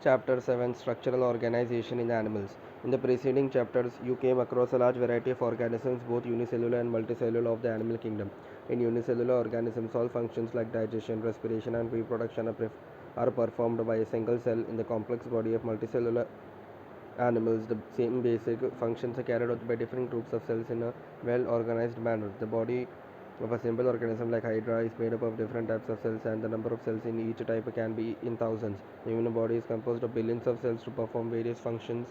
Chapter 7, Structural Organization in Animals. In the preceding chapters, you came across a large variety of organisms, both unicellular and multicellular, of the animal kingdom. In unicellular organisms, all functions like digestion, respiration, and reproduction are performed by a single cell. In the complex body of multicellular animals, the same basic functions are carried out by different groups of cells in a well organized manner. The body of a simple organism like Hydra is made up of different types of cells, and the number of cells in each type can be in thousands. The human body is composed of billions of cells to perform various functions.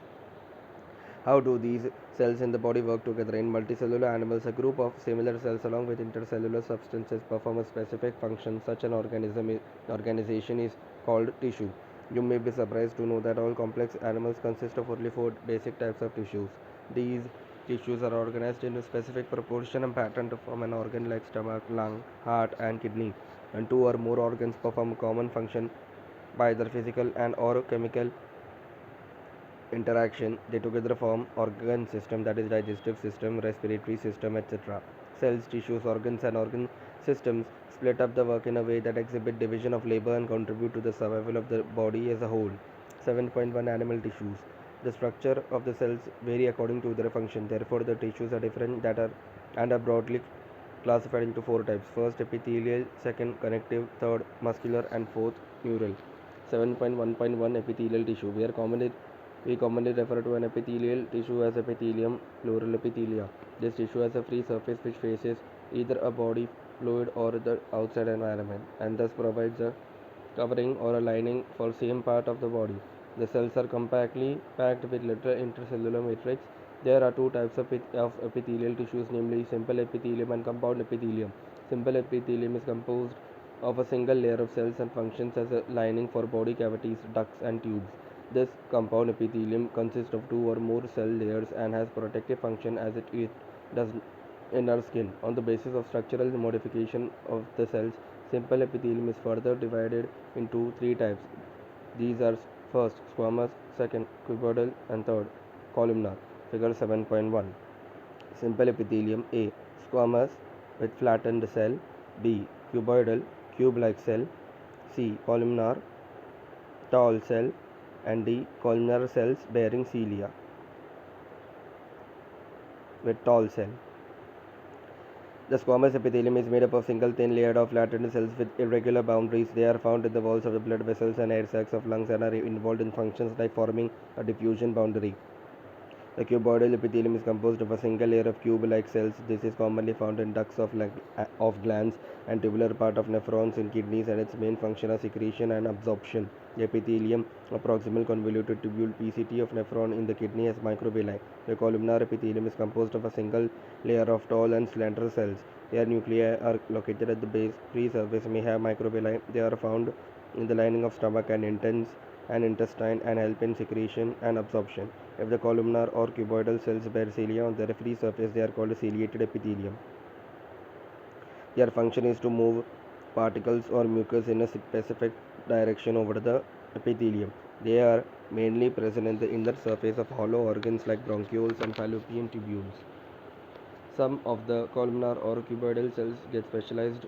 How do these cells in the body work together? In multicellular animals, a group of similar cells along with intercellular substances perform a specific function. Such an organization is called tissue. You may be surprised to know that all complex animals consist of only four basic types of tissues. These tissues are organized in a specific proportion and pattern to form an organ like stomach, lung, heart, and kidney. And two or more organs perform a common function by either physical and or chemical interaction. They together form organ system, that is digestive system, respiratory system, etc. Cells, tissues, organs, and organ systems split up the work in a way that exhibit division of labor and contribute to the survival of the body as a whole. 7.1 Animal tissues. The structure of the cells vary according to their function. Therefore, the tissues are different that are and are broadly classified into four types. First, epithelial, second, connective, third, muscular, and fourth, neural. 7.1.1 Epithelial tissue. We commonly refer to an epithelial tissue as epithelium, plural epithelia. This tissue has a free surface which faces either a body fluid or the outside environment, and thus provides a covering or a lining for same part of the body. The cells are compactly packed with little intercellular matrix. There are two types of epithelial tissues, namely simple epithelium and compound epithelium. Simple epithelium is composed of a single layer of cells and functions as a lining for body cavities, ducts, and tubes. This compound epithelium consists of two or more cell layers and has protective function as it does in our skin. On the basis of structural modification of the cells, simple epithelium is further divided into three types. These are: first, squamous; second, cuboidal; and third, columnar. Figure 7.1. Simple epithelium: A. Squamous with flattened cell. B. Cuboidal, cube-like cell. C. Columnar, tall cell. And D. Columnar cells bearing cilia with tall cell. The squamous epithelium is made up of single thin layer of flattened cells with irregular boundaries. They are found in the walls of the blood vessels and air sacs of lungs and are involved in functions like forming a diffusion boundary. The cuboidal epithelium is composed of a single layer of cube-like cells. This is commonly found in ducts of glands and tubular part of nephrons in kidneys, and its main function is secretion and absorption. The epithelium, a proximal convoluted tubule PCT of nephron in the kidney, has microvilli. The columnar epithelium is composed of a single layer of tall and slender cells. Their nuclei are located at the base. Free surface may have microvilli. They are found in the lining of stomach and intestine and help in secretion and absorption. If the columnar or cuboidal cells bear cilia on their free surface, they are called ciliated epithelium. Their function is to move particles or mucus in a specific direction over the epithelium. They are mainly present in the inner surface of hollow organs like bronchioles and fallopian tubules. Some of the columnar or cuboidal cells get specialized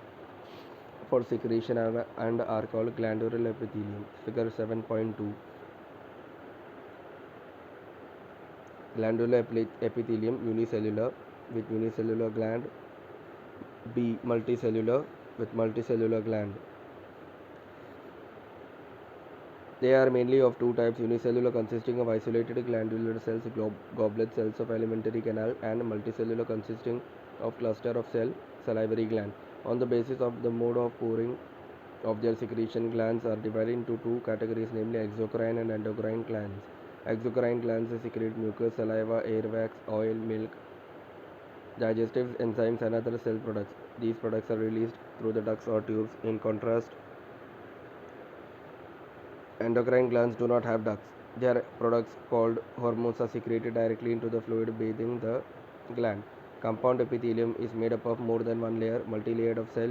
for secretion and are called glandular epithelium. Figure 7.2. Glandular epithelium, unicellular with unicellular gland. B. Multicellular with multicellular gland. They are mainly of two types: unicellular, consisting of isolated glandular cells, goblet cells of alimentary canal, and multicellular, consisting of cluster of salivary gland. On the basis of the mode of pouring of their secretion, glands are divided into two categories, namely exocrine and endocrine glands. Exocrine glands secrete mucus, saliva, air wax, oil, milk, digestive enzymes, and other cell products. These products are released through the ducts or tubes. In contrast, endocrine glands do not have ducts. Their products, called hormones, are secreted directly into the fluid bathing the gland. Compound epithelium is made up of more than one layer, multi-layered of cell,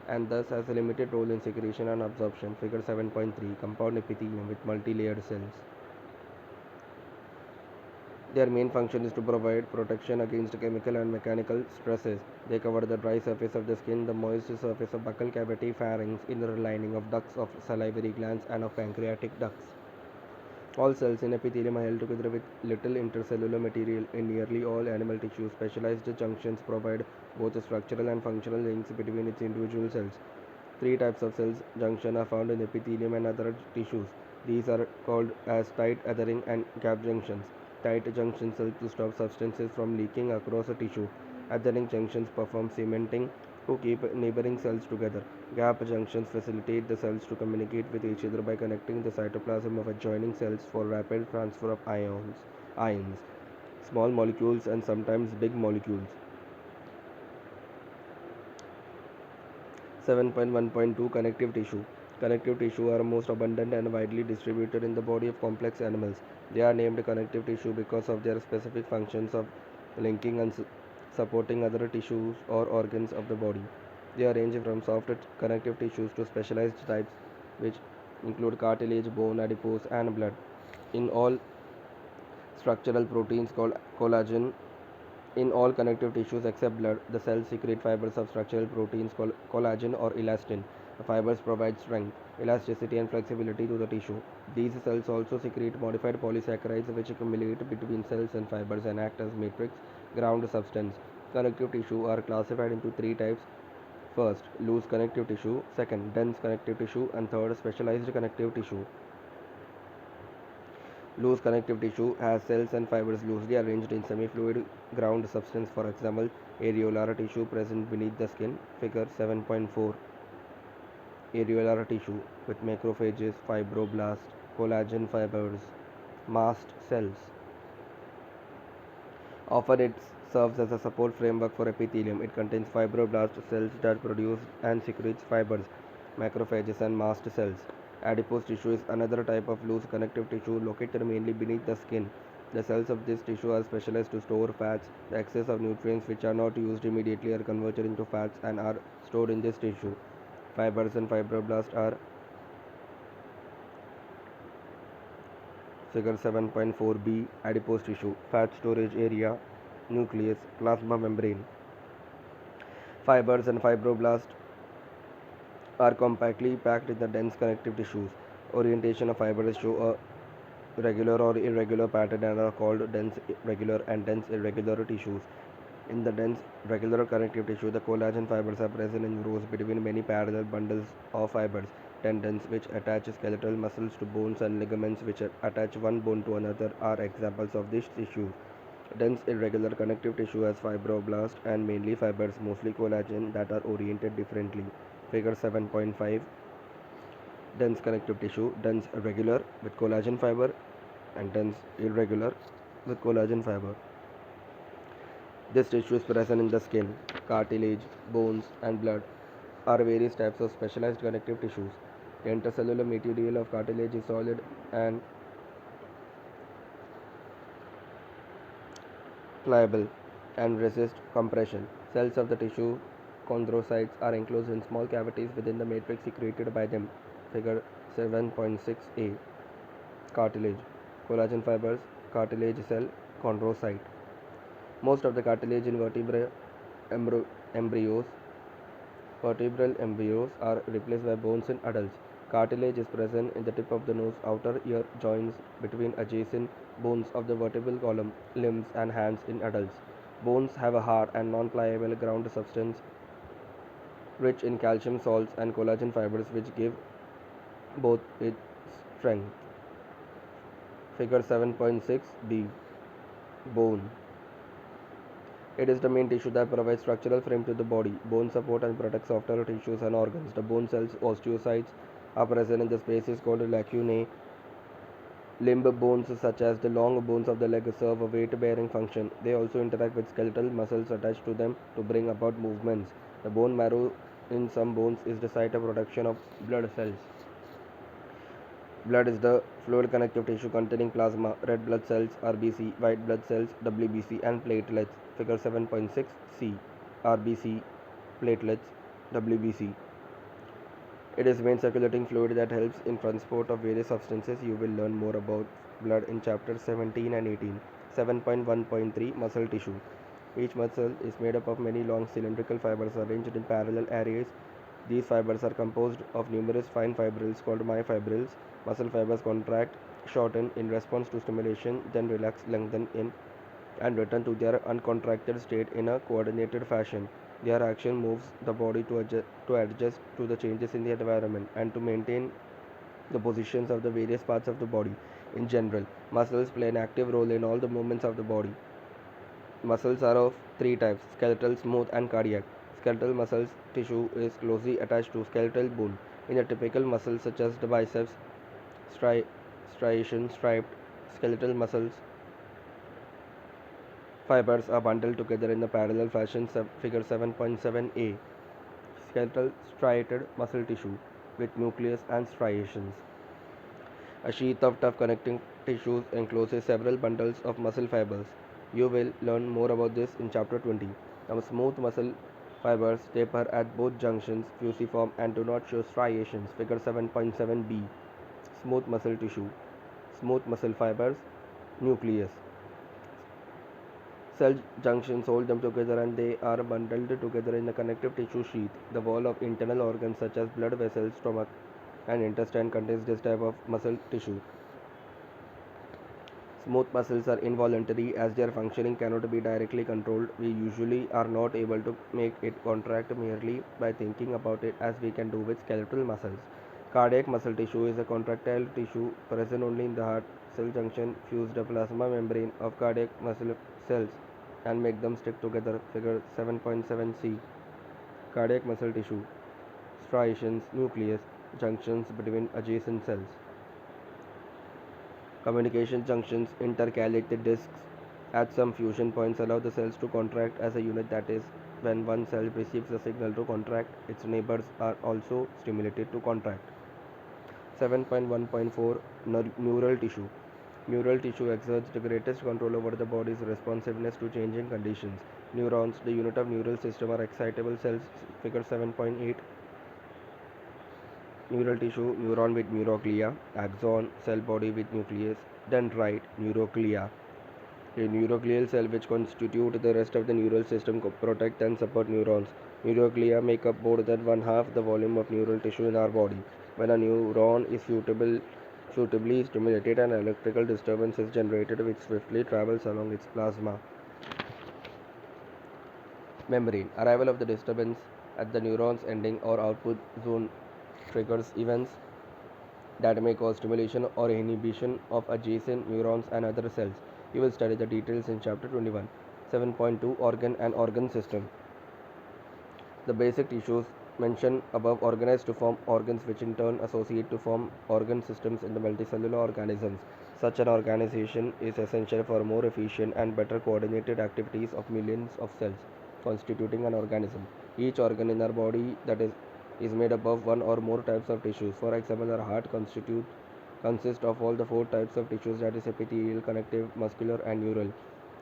and thus has a limited role in secretion and absorption. Figure 7.3. Compound epithelium with multi-layered cells. Their main function is to provide protection against chemical and mechanical stresses. They cover the dry surface of the skin, the moist surface of buccal cavity, pharynx, inner lining of ducts of salivary glands, and of pancreatic ducts. All cells in epithelium are held together with little intercellular material. In nearly all animal tissues, specialized junctions provide both structural and functional links between its individual cells. Three types of cells junction are found in epithelium and other tissues. These are called as tight adhering and gap junctions. Tight junctions help to stop substances from leaking across a tissue. Adhering junctions perform cementing to keep neighboring cells together. Gap junctions facilitate the cells to communicate with each other by connecting the cytoplasm of adjoining cells for rapid transfer of ions, small molecules and sometimes big molecules. 7.1.2 Connective tissue. Connective tissue are most abundant and widely distributed in the body of complex animals. They are named connective tissue because of their specific functions of linking and supporting other tissues or organs of the body. They are range from soft connective tissues to specialized types, which include cartilage, bone, adipose, and blood. In all structural proteins called collagen, in all connective tissues except blood, the cells secrete fibers of structural proteins called collagen or elastin. The fibers provide strength, elasticity, and flexibility to the tissue. These cells also secrete modified polysaccharides which accumulate between cells and fibers and act as matrix ground substance. Connective tissue are classified into three types. First, loose connective tissue. Second, dense connective tissue. And third, specialized connective tissue. Loose connective tissue has cells and fibers loosely arranged in semi-fluid ground substance. For example, areolar tissue present beneath the skin. Figure 7.4. Areolar tissue with macrophages, fibroblasts, collagen fibers, mast cells. Often it serves as a support framework for epithelium. It contains fibroblast cells that produce and secretes fibers, macrophages, and mast cells. Adipose tissue is another type of loose connective tissue located mainly beneath the skin. The cells of this tissue are specialized to store fats. The excess of nutrients which are not used immediately are converted into fats and are stored in this tissue. Fibers and fibroblasts are figure 7.4b. Adipose tissue, fat storage area, nucleus, plasma membrane. Fibers and fibroblasts are compactly packed in the dense connective tissues. Orientation of fibers show a regular or irregular pattern and are called dense regular and dense irregular tissues. In the dense regular connective tissue, the collagen fibers are present in rows between many parallel bundles of fibers. Tendons, which attach skeletal muscles to bones, and ligaments, which attach one bone to another, are examples of this tissue. Dense irregular connective tissue has fibroblasts and mainly fibers, mostly collagen, that are oriented differently. Figure 7.5. Dense connective tissue, dense regular with collagen fiber and dense irregular with collagen fiber. This tissue is present in the skin, cartilage, bones, and blood are various types of specialized connective tissues. The intercellular material of cartilage is solid and pliable and resist compression. Cells of the tissue chondrocytes are enclosed in small cavities within the matrix secreted by them. Figure 7.6a. Cartilage, collagen fibers, cartilage cell, chondrocyte. Most of the cartilage in embryos vertebral embryos are replaced by bones in adults. Cartilage is present in the tip of the nose, outer ear joints between adjacent bones of the vertebral column, limbs, and hands in adults. Bones have a hard and non-pliable ground substance rich in calcium salts and collagen fibers which give both its strength. Figure 7.6b. Bone. It is the main tissue that provides structural frame to the body. Bone support and protect softer tissues and organs. The bone cells, osteocytes, are present in the spaces called lacunae. Limb bones, such as the long bones of the leg, serve a weight-bearing function. They also interact with skeletal muscles attached to them to bring about movements. The bone marrow in some bones is the site of production of blood cells. Blood is the fluid connective tissue containing plasma, red blood cells, RBC, white blood cells, WBC, and platelets. Figure 7.6c. RBC, platelets, WBC. It is main circulating fluid that helps in transport of various substances. You will learn more about blood in chapters 17 and 18. 7.1.3 Muscle tissue. Each muscle is made up of many long cylindrical fibers arranged in parallel arrays. These fibers are composed of numerous fine fibrils called myofibrils. Muscle fibers contract shorten in response to stimulation, then relax, lengthen in and return to their uncontracted state in a coordinated fashion. Their action moves the body to adjust to the changes in the environment and to maintain the positions of the various parts of the body. In general, muscles play an active role in all the movements of the body. Muscles are of three types: skeletal, smooth, and cardiac. Skeletal muscles tissue is closely attached to skeletal bone. In a typical muscle such as the biceps, striation, striped skeletal muscles fibers are bundled together in the parallel fashion figure 7.7a. Skeletal striated muscle tissue with nucleus and striations. A sheath of tough connecting tissues encloses several bundles of muscle fibers. You will learn more about this in chapter 20. Now, smooth muscle fibers taper at both junctions, fusiform, and do not show striations. Figure 7.7b. Smooth muscle tissue. Smooth muscle fibers. Nucleus. Cell junctions hold them together and they are bundled together in a connective tissue sheath. The wall of internal organs such as blood vessels, stomach, and intestine contains this type of muscle tissue. Smooth muscles are involuntary as their functioning cannot be directly controlled. We usually are not able to make it contract merely by thinking about it as we can do with skeletal muscles. Cardiac muscle tissue is a contractile tissue present only in the heart. Cell junction fuse the plasma membrane of cardiac muscle cells and make them stick together. Figure 7.7c. Cardiac muscle tissue, striations, nucleus, junctions between adjacent cells. Communication junctions, intercalated discs at some fusion points allow the cells to contract as a unit, that is, when one cell receives a signal to contract, its neighbors are also stimulated to contract. 7.1.4 Neural tissue. Neural tissue exerts the greatest control over the body's responsiveness to changing conditions. Neurons, the unit of neural system, are excitable cells. Figure 7.8. Neural tissue, neuron with neuroglia, axon, cell body with nucleus, dendrite, neuroglia. A neuroglial cell which constitute the rest of the neural system protect and support neurons. Neuroglia make up more than one half the volume of neural tissue in our body. When a neuron is suitably stimulated, an electrical disturbance is generated which swiftly travels along its plasma membrane. Arrival of the disturbance at the neuron's ending or output zone triggers events that may cause stimulation or inhibition of adjacent neurons and other cells. You will study the details in chapter 21. 7.2 Organ and organ system. The basic tissues mentioned above organize to form organs which in turn associate to form organ systems in the multicellular organisms. Such an organization is essential for more efficient and better coordinated activities of millions of cells constituting an organism. Each organ in our body is made up of one or more types of tissues. For example, our heart consists of all the four types of tissues, that is epithelial, connective, muscular, and neural.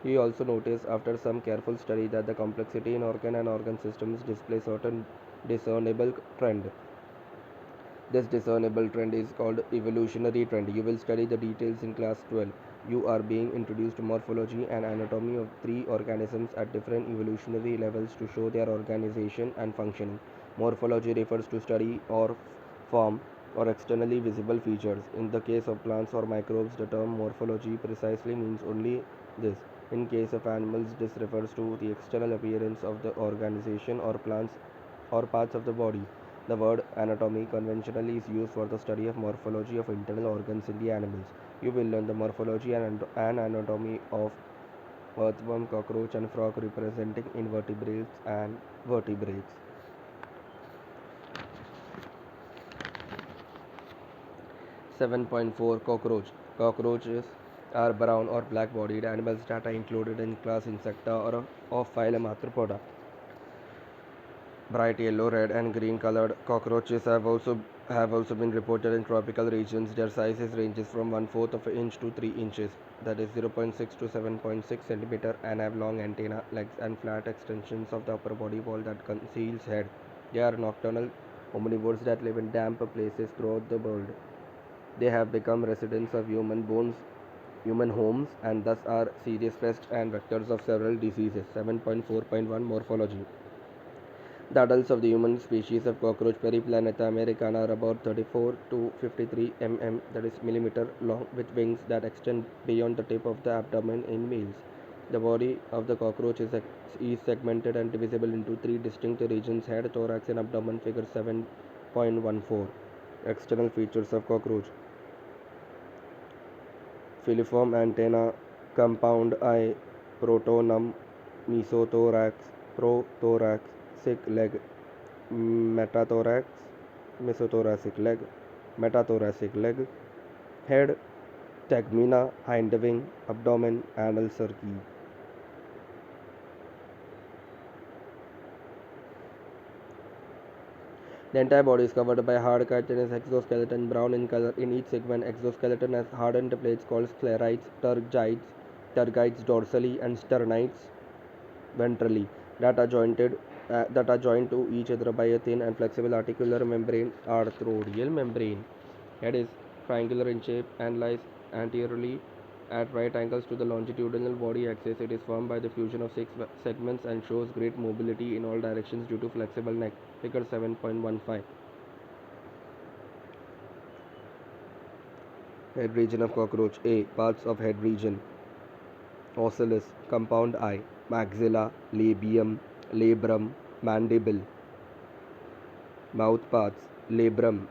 He also noticed after some careful study that the complexity in organ and organ systems display certain discernible trend. This discernible trend is called evolutionary trend. You will study the details in class 12. You are being introduced to morphology and anatomy of three organisms at different evolutionary levels to show their organization and functioning. Morphology refers to study or form or externally visible features. In the case of plants or microbes, the term morphology precisely means only this. In case of animals, this refers to the external appearance of the organization or plants or parts of the body. The word anatomy conventionally is used for the study of morphology of internal organs in the animals. You will learn the morphology and anatomy of earthworm, cockroach, and frog representing invertebrates and vertebrates. 7.4 Cockroach. Cockroaches are brown or black bodied animals that are included in class Insecta or of phylum Arthropoda. Bright yellow, red, and green colored cockroaches have also been reported in tropical regions. Their sizes ranges from 1/4 of an inch to 3 inches, that is 0.6 to 7.6 centimeter, and have long antennae, legs, and flat extensions of the upper body wall that conceals head. They are nocturnal omnivores that live in damp places throughout the world. They have become residents of human homes, and thus are serious pests and vectors of several diseases. 7.4.1 Morphology. The adults of the human species of cockroach Periplaneta americana are about 34 to 53 that is millimeter long, with wings that extend beyond the tip of the abdomen in males. The body of the cockroach is segmented and divisible into three distinct regions: head, thorax, and abdomen. Figure 7.14. External features of cockroach: filiform antenna, compound eye, protonum, mesothorax, prothorax, sick leg, metathorax, mesothoracic leg, metathoracic leg, head, tegmina, hind wing, abdomen, anal circi. The entire body is covered by hard chitinous exoskeleton, brown in color. In each segment, exoskeleton has hardened plates called sclerites, tergites dorsally, and sternites ventrally that are joined to each other by a thin and flexible articular membrane, arthrodial membrane. Head is triangular in shape and lies anteriorly at right angles to the longitudinal body axis. It is formed by the fusion of six segments and shows great mobility in all directions due to flexible neck. Figure 7.15. Head region of cockroach. A. Parts of head region: ocellus, compound eye, maxilla, labium, labrum, mandible. Mouth parts: labrum,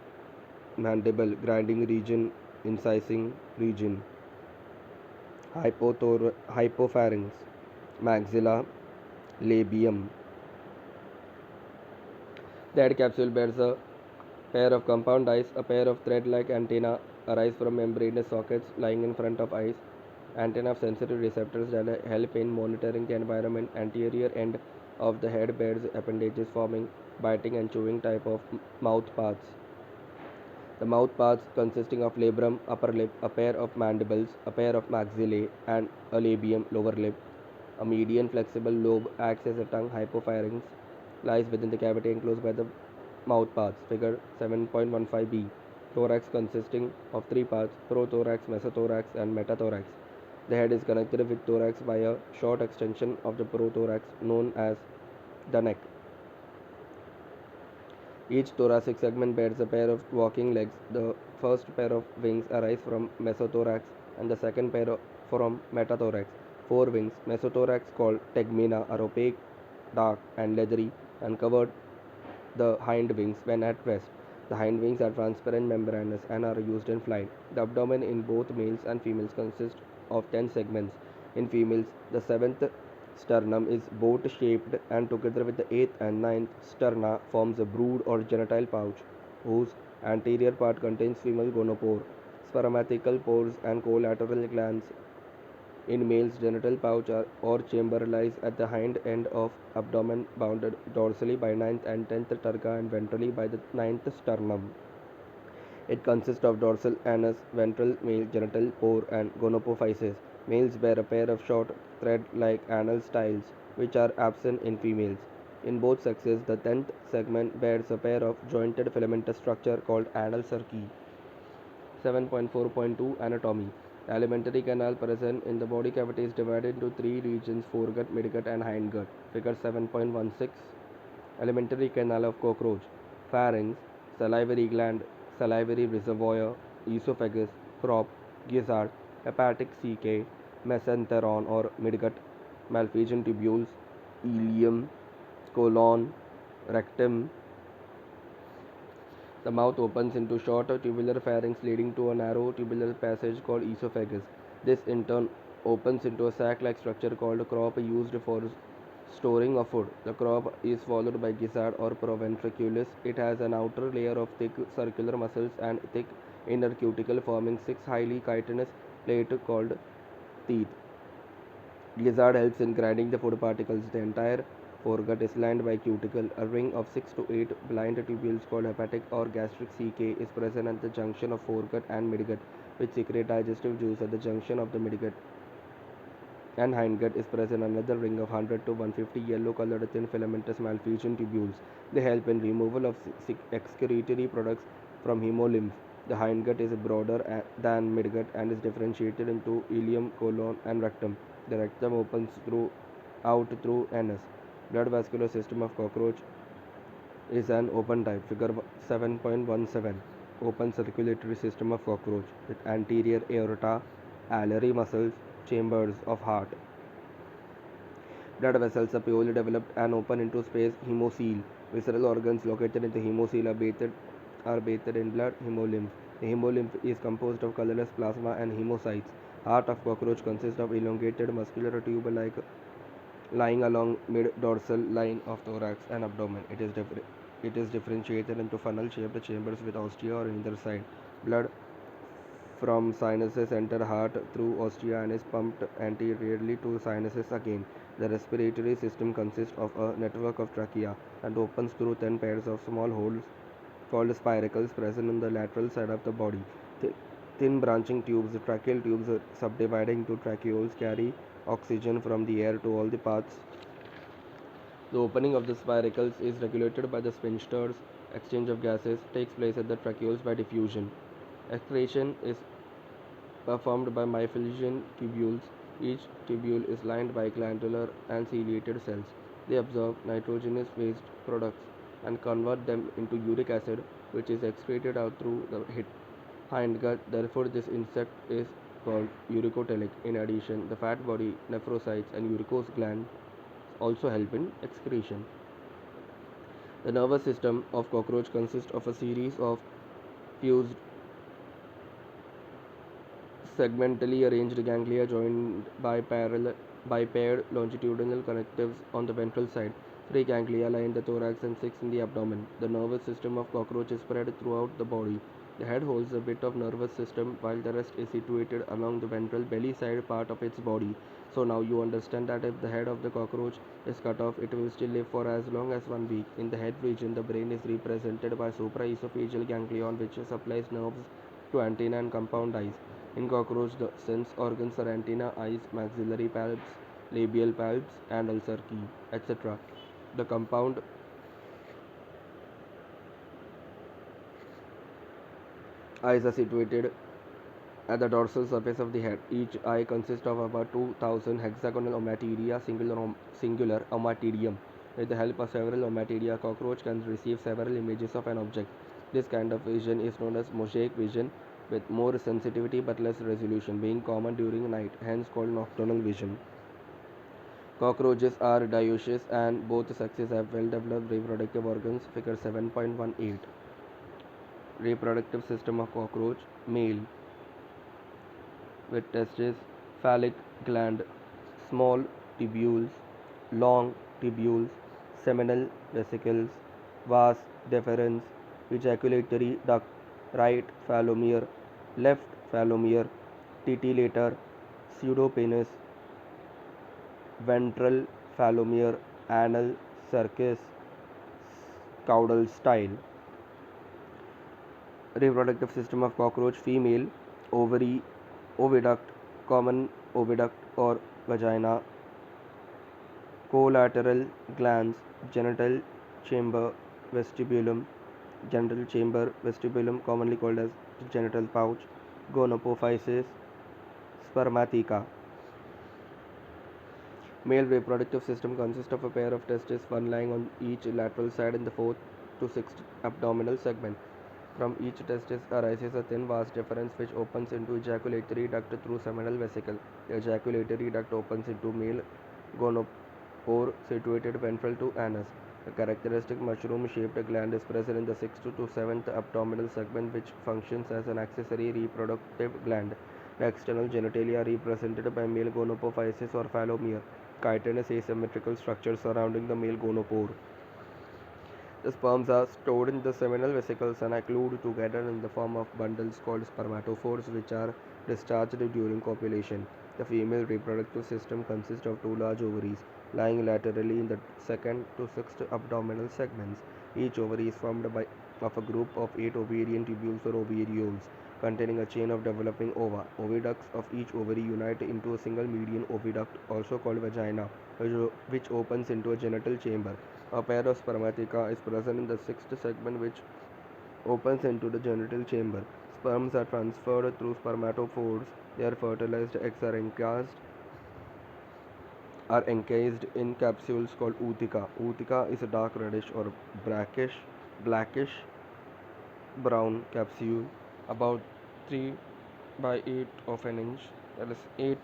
mandible, grinding region, incising region. Hypopharynx, maxilla, labium. The head capsule bears a pair of compound eyes. A pair of thread-like antennae arise from membranous sockets lying in front of eyes. Antennae of sensory receptors that help in monitoring the environment. Anterior end of the head bears appendages forming biting and chewing type of mouth parts. The mouth parts consisting of labrum, upper lip, a pair of mandibles, a pair of maxillae, and a labium, lower lip. A median flexible lobe acts as a tongue. Hypopharynx lies within the cavity enclosed by the mouth parts. Figure 7.15b. Thorax consisting of three parts: prothorax, mesothorax, and metathorax. The head is connected with thorax by a short extension of the prothorax known as the neck. Each thoracic segment bears a pair of walking legs. The first pair of wings arise from mesothorax and the second pair from metathorax. Four wings, mesothorax called tegmina, are opaque, dark, and leathery and covered the hind wings when at rest. The hind wings are transparent membranous and are used in flight. The abdomen in both males and females consists of 10 segments. In females, the seventh sternum is boat shaped and together with the eighth and ninth sterna forms a brood or genital pouch whose anterior part contains female gonopore, spermatical pores, and collateral glands. In males, genital pouch or chamber lies at the hind end of abdomen, bounded dorsally by ninth and 10th terga and ventrally by the ninth sternum. It consists of dorsal anus, ventral male genital pore, and gonopophysis. Males bear a pair of short thread-like anal styles, which are absent in females. In both sexes, the 10th segment bears a pair of jointed filamentous structure called anal cerci. 7.4.2 Anatomy. The alimentary canal present in the body cavity is divided into three regions: foregut, midgut, and hindgut. Figure 7.16. Alimentary canal of cockroach: pharynx, salivary gland, salivary reservoir, esophagus, crop, gizzard, hepatic cache, mesenteron or midgut, malphizian tubules, ileum, colon, rectum. The mouth opens into short tubular pharynx leading to a narrow tubular passage called esophagus. This in turn opens into a sac-like structure called crop used for storing of food. The crop is followed by gizzard or proventriculus. It has an outer layer of thick circular muscles and thick inner cuticle forming six highly chitinous plates called teeth. Gizzard helps in grinding the food particles. The entire foregut is lined by cuticle. A ring of 6 to 8 blind tubules called hepatic or gastric cache is present at the junction of foregut and midgut, which secrete digestive juice. At the junction of the midgut and hindgut is present another ring of 100 to 150 yellow-colored thin filamentous malphizian tubules. They help in removal of excretory products from hemolymph. The hindgut is broader than midgut and is differentiated into ileum, colon, and rectum. The rectum opens out through anus. Blood vascular system of cockroach. is an open type. Figure 7.17. Open circulatory system of cockroach with anterior aorta, alveolar muscles, chambers of heart. Blood vessels are purely developed and open into space. Hemocoel. Visceral organs located in the hemocoel are bathed in blood. Hemolymph. The hemolymph is composed of colorless plasma and hemocytes. Heart of cockroach consists of elongated muscular tube like lying along mid-dorsal line of thorax and abdomen. It is differentiated into funnel-shaped chambers with ostia on either side. Blood from sinuses enter heart through ostia and is pumped anteriorly to sinuses again. The respiratory system consists of a network of trachea and opens through 10 pairs of small holes called spiracles present on the lateral side of the body. Thin branching tubes, tracheal tubes subdividing to tracheoles, carry oxygen from the air to all the parts. The opening of the spiracles is regulated by the sphincters. Exchange of gases takes place at the tracheoles by diffusion. Excretion is performed by Meiffelian tubules. Each tubule is lined by glandular and ciliated cells. They absorb nitrogenous waste products and convert them into uric acid, which is excreted out through the hindgut. Therefore, this insect is called uricotelic. In addition, the fat body, nephrocytes, and uricose glands also help in excretion. The nervous system of cockroach consists of a series of fused segmentally arranged ganglia joined by paired longitudinal connectives on the ventral side. Three ganglia lie in the thorax and six in the abdomen. The nervous system of cockroach is spread throughout the body. The head holds a bit of nervous system while the rest is situated along the ventral belly side part of its body. So now you understand that if the head of the cockroach is cut off, it will still live for as long as 1 week. In the head region, the brain is represented by supraesophageal ganglion which supplies nerves to antenna and compound eyes. In cockroach, the sense organs are antenna, eyes, maxillary palps, labial palps, and ulcer key, etc. The compound eyes are situated at the dorsal surface of the head. Each eye consists of about 2000 hexagonal ommatidia, singular ommatidium. With the help of several ommatidia, a cockroach can receive several images of an object. This kind of vision is known as mosaic vision, with more sensitivity but less resolution, being common during night, hence called nocturnal vision. Cockroaches are dioecious and both sexes have well developed reproductive organs. Figure 7.18. Reproductive system of cockroach. Male with testes, phallic gland, small tubules, long tubules, seminal vesicles, vas deferens, ejaculatory duct, right phallomere, left phallomere, titillator, pseudopenis, ventral phallomere, anal, circus, caudal style. Reproductive system of cockroach. Female, ovary, oviduct, common oviduct or vagina, collateral glands, genital chamber, vestibulum, commonly called as genital pouch, gonopophysis, spermatheca. Male reproductive system consists of a pair of testes, one lying on each lateral side in the fourth to sixth abdominal segment. From each testis arises a thin vas deferens which opens into ejaculatory duct through seminal vesicle. The ejaculatory duct opens into male gonopore situated ventral to anus. A characteristic mushroom-shaped gland is present in the sixth to seventh abdominal segment which functions as an accessory reproductive gland. The external genitalia are represented by male gonopophysis or phallomere, chitinous asymmetrical structure surrounding the male gonopore. The sperms are stored in the seminal vesicles and are glued together in the form of bundles called spermatophores, which are discharged during copulation. The female reproductive system consists of two large ovaries lying laterally in the second to sixth abdominal segments. Each ovary is formed of a group of 8 ovarian tubules or ovarioles containing a chain of developing ova. Oviducts of each ovary unite into a single median oviduct, also called vagina, which opens into a genital chamber. A pair of spermatheca is present in the sixth segment, which opens into the genital chamber. Sperms are transferred through spermatophores. Their fertilized eggs are encased are encased in capsules called ootheca. Ootheca is a dark reddish or blackish brown capsule about 3 by 8 of an inch, that is 8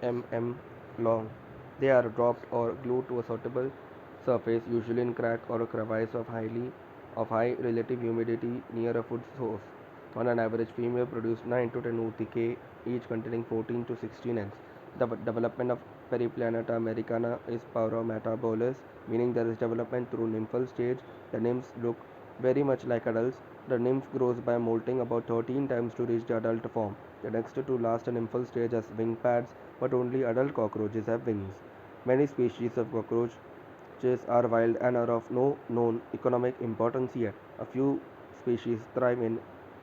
mm long. They are dropped or glued to a suitable surface, usually in crack or a crevice of high relative humidity near a food source. On an average, female produce 9 to 10 oothecae, each containing 14 to 16 eggs. The development of Periplaneta americana is parametabolous, meaning there is development through nymphal stage. The nymphs look very much like adults. The nymph grows by molting about 13 times to reach the adult form. The next to last nymphal stage has wing pads, but only adult cockroaches have wings. Many species of cockroaches are wild and are of no known economic importance yet. A few species thrive in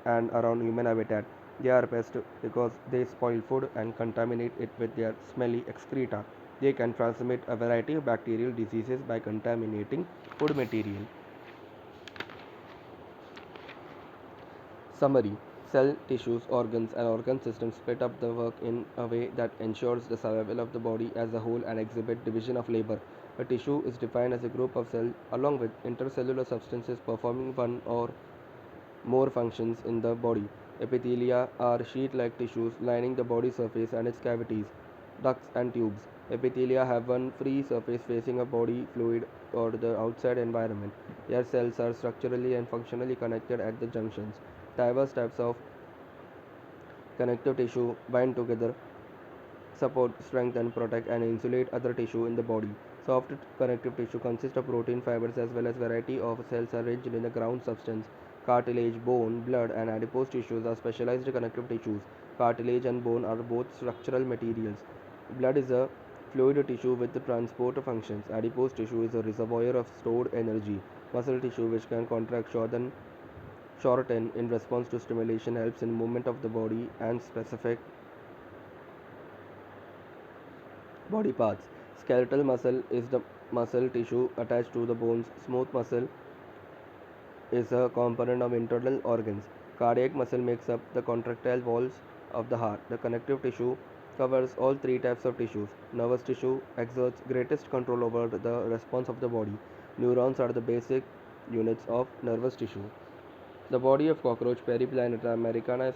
and around human habitat. They are pests because they spoil food and contaminate it with their smelly excreta. They can transmit a variety of bacterial diseases by contaminating food material. Summary: cell, tissues, organs, and organ systems split up the work in a way that ensures the survival of the body as a whole and exhibit division of labor. A tissue is defined as a group of cells along with intercellular substances performing one or more functions in the body. Epithelia are sheet-like tissues lining the body surface and its cavities, ducts and tubes. Epithelia have one free surface facing a body fluid or the outside environment. Their cells are structurally and functionally connected at the junctions. Diverse types of connective tissue bind together, support, strengthen, protect, and insulate other tissue in the body. Soft connective tissue consists of protein fibers as well as variety of cells arranged in the ground substance. Cartilage, bone, blood, and adipose tissues are specialized connective tissues. Cartilage and bone are both structural materials. Blood is a fluid tissue with transport functions. Adipose tissue is a reservoir of stored energy. Muscle tissue, which can contract shorten in response to stimulation, helps in movement of the body and specific body parts. Skeletal muscle is the muscle tissue attached to the bones. Smooth muscle is a component of internal organs. Cardiac muscle makes up the contractile walls of the heart. The connective tissue covers all three types of tissues. Nervous tissue exerts greatest control over the response of the body. Neurons are the basic units of nervous tissue. The body of cockroach Periplaneta americana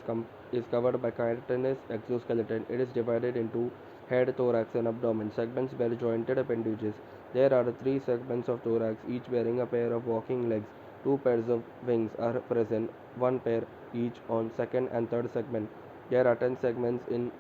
is covered by chitinous exoskeleton. It is divided into head, thorax, and abdomen. Segments bear jointed appendages. There are three segments of thorax, each bearing a pair of walking legs. Two pairs of wings are present, one pair each on second and third segment. There are 10 segments in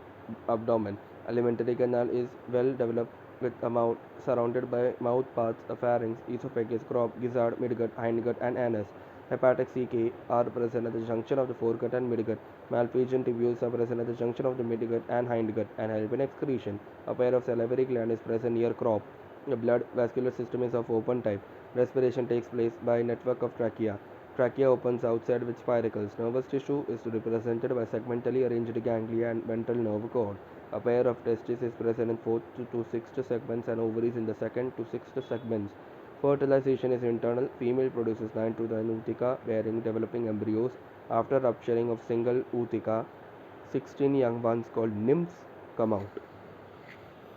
abdomen. Alimentary canal is well developed with a mouth surrounded by mouth parts, a pharynx, esophagus, crop, gizzard, midgut, hindgut, and anus. Hepatic CK are present at the junction of the foregut and midgut. Malpighian tubules are present at the junction of the midgut and hindgut and help in excretion. A pair of salivary gland is present near crop. The blood vascular system is of open type. Respiration takes place by network of trachea. Trachea opens outside with spiracles. Nervous tissue is represented by segmentally arranged ganglia and ventral nerve cord. A pair of testes is present in fourth to sixth segments and ovaries in the second to sixth segments. Fertilization is internal. Female produces 9 to 10 ootheca bearing developing embryos. After rupturing of single ootheca, 16 young ones called nymphs come out.